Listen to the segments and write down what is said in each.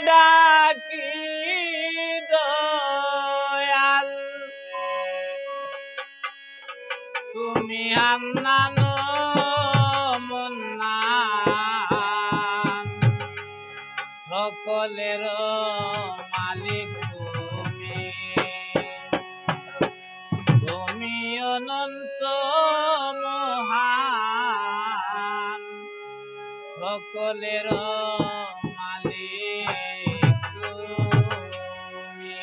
ডাকি দয়াল তুমি হান্নান মুন্নান সকলের মালিক তুমি তুমি অনন্ত মহান সকলের মালিক তুমি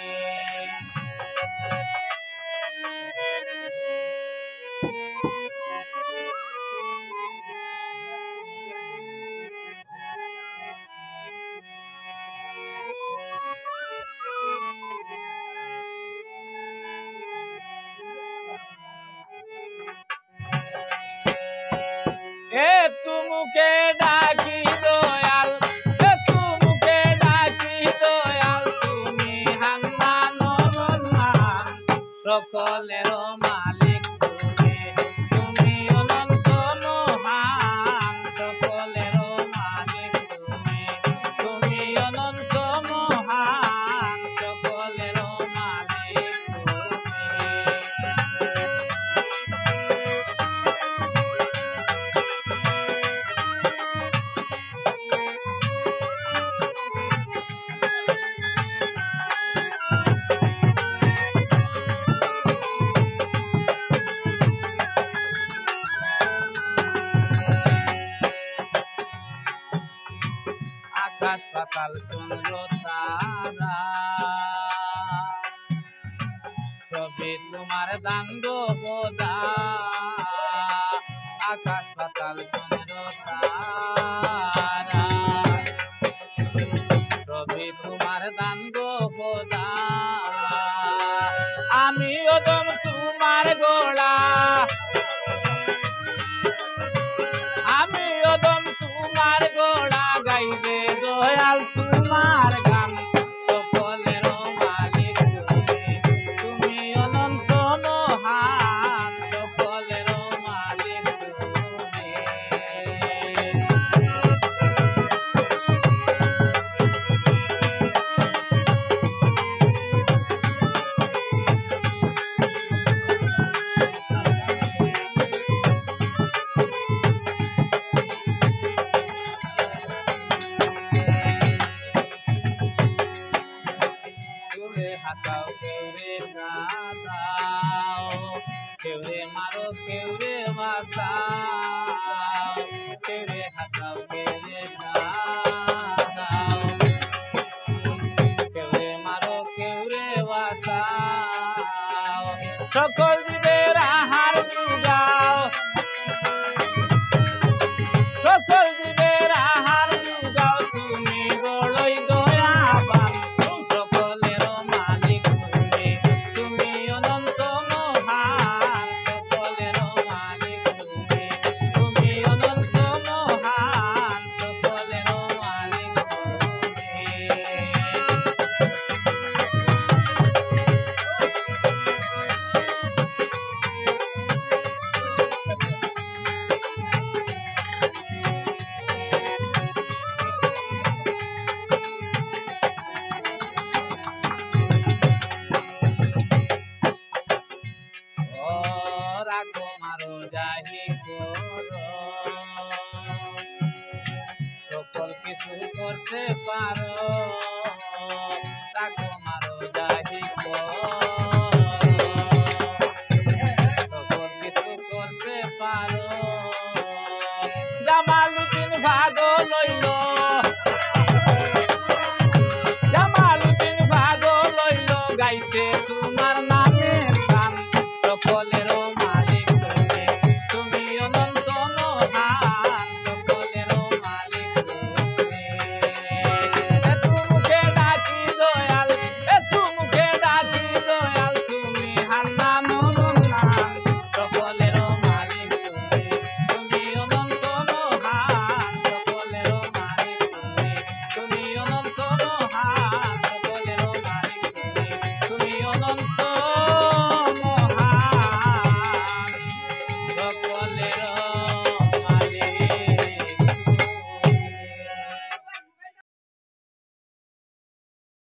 তুমুকে ডাকি দয়াল তুমুকে ডাকি দয়াল তুমি হান্নান মুন্নান সকলের মালিক তুমি তুমি অনন্ত মহান সকলের মালিক তুমি তুমি অনন্ত মহান সকলের মালিক আকাশ পাতাল চন্দ্র তারা সবে তোমার দান গো খোদা আকাশ পাতাল চন্দ্র তারা সবে তোমার দান গো খোদা আমি ওদম তোমার গোড়া আমি ওদম তোমার গোড়া গাইবে দয়াল তোমার গান সকলের মালিক তুমি তুমি অনন্ত মহান সকলের মালিক তুমি হাসাও কেউরে কাঁদাও কেউরে মারো কেউরে বাঁচাও কেউরে হাসাও কেউরে কাঁদাও কেউরে মারো কেউরে বাঁচাও সকল জীবের আহার যোগাও সকল জীবের আহার যোগাও তুমি বড়ই দয়াবান